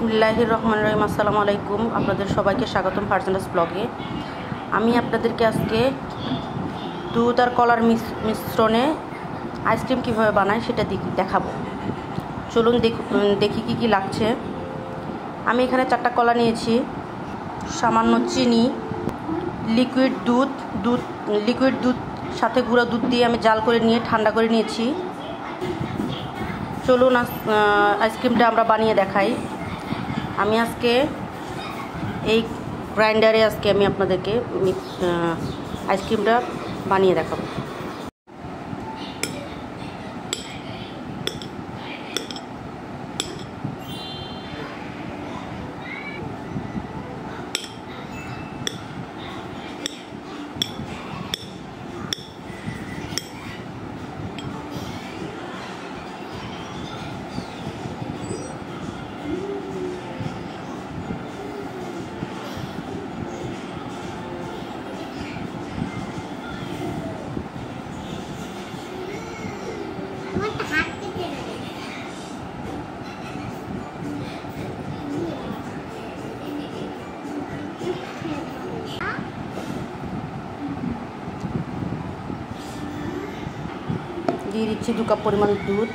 বিসমিল্লাহির রহমানির রহিম। আসসালামু আলাইকুম। আপনাদের সবাইকে স্বাগতম ফারজানাস ব্লগে। আমি আপনাদেরকে আজকে দুধ আর কলার মিশ্রণে আইসক্রিম কীভাবে বানায় সেটা দেখাবো। চলুন দেখি কি লাগছে। আমি এখানে 4টা কলা নিয়েছি, সামান্য চিনি, লিকুইড দুধ সাথে গুঁড়া দুধ দিয়ে আমি জাল করে নিয়ে ঠান্ডা করে নিয়েছি। চলুন আইসক্রিমটা আমরা বানিয়ে দেখাই। আমি আজকে এই গ্রাইন্ডারে আমি আপনাদেরকে আইসক্রিমটা বানিয়ে দেখাবো। দিয়ে দিচ্ছি 2 কাপ পরিমাণ দুধ।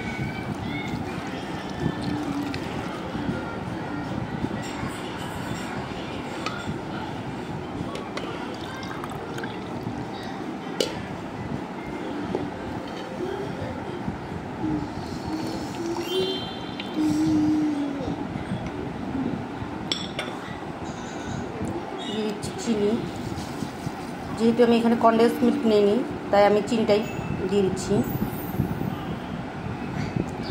দিয়ে দিচ্ছি চিনি। যেহেতু আমি এখানে কনডেন্স মিল্ক নিইনি, তাই আমি চিনিটাই দিয়ে দিচ্ছি।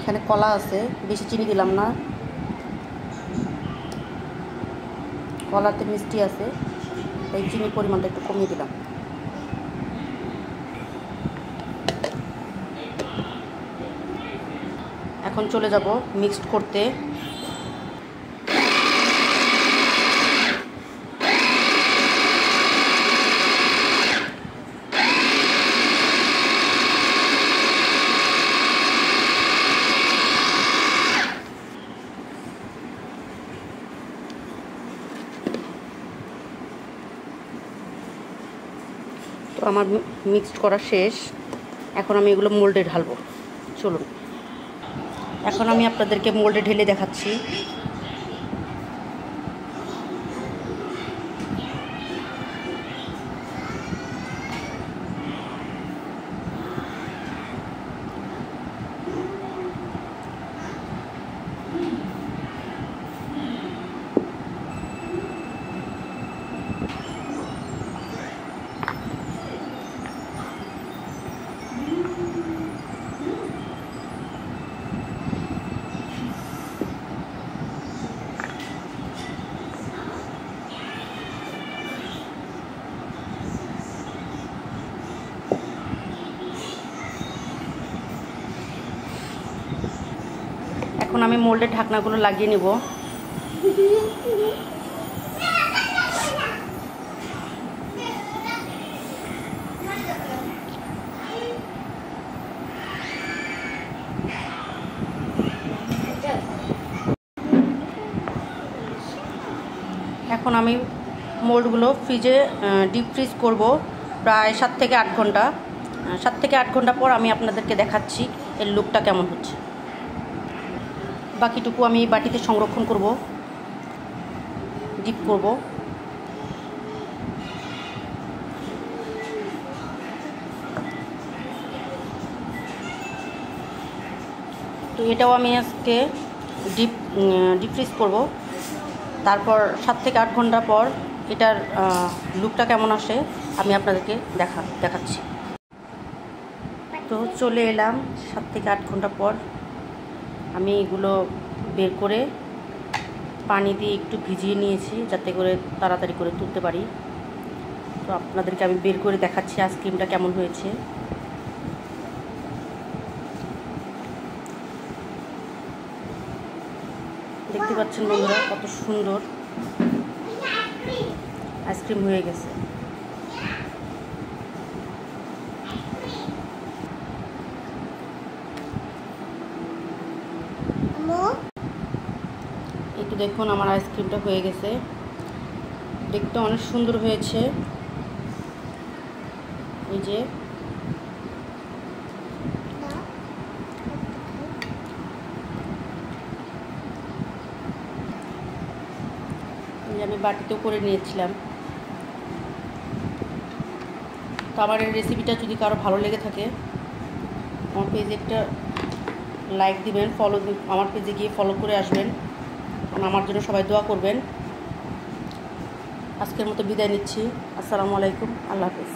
এখানে কলা আছে, বেশি চিনি দিলাম না, কলাতে মিষ্টি আছে, তাই চিনির পরিমাণটা একটু কমিয়ে দিলাম। এখন চলে যাব মিক্সড করতে। তো আমার মিক্সড করা শেষ। এখন আমি এগুলো মোল্ডে ঢালবো। চলুন এখন আমি আপনাদেরকে মোল্ডে ঢেলে দেখাচ্ছি। এখন আমি মোল্ডের ঢাকনাগুলো লাগিয়ে নেব। এখন আমি মোল্ডগুলো ফ্রিজে ডিপ ফ্রিজ করব প্রায় 7 থেকে 8 ঘন্টা। 7 থেকে 8 ঘন্টা পর আমি আপনাদেরকে দেখাচ্ছি এর লুকটা কেমন হচ্ছে। বাকিটুকু আমি বাটিতে সংরক্ষণ করব, ডিপ করব। তো এটাও আমি আজকে ডিপ ফ্রিজ করব। তারপর 7 থেকে 8 ঘন্টা পর এটার লুকটা কেমন আসে আমি আপনাদেরকে দেখাচ্ছি। তো চলে এলাম 7 থেকে 8 ঘন্টা পর। আমি এগুলো বের করে পানি দিয়ে একটু ভিজিয়ে নিয়েছি, যাতে করে তাড়াতাড়ি করে তুলতে পারি। তো আপনাদেরকে আমি বের করে দেখাচ্ছি আইসক্রিমটা কেমন হয়েছে। দেখতে পাচ্ছেন বন্ধুরা, কত সুন্দর আইসক্রিম হয়ে গেছে। দেখুন আমার আইসক্রিমটা হয়ে গেছে, দেখতে অনেক সুন্দর হয়েছে। এই যে আমি বাটিতেও করে নিয়েছিলাম। তো আমার এই রেসিপিটা যদি কারো ভালো লেগে থাকে আমার পেজে একটা লাইক দিবেন, আমার পেজে গিয়ে ফলো করে আসবেন, কারণ আমার জন্য সবাই দোয়া করবেন। আজকের মতো বিদায় নিচ্ছি। আসসালামু আলাইকুম, আল্লাহ হাফেজ।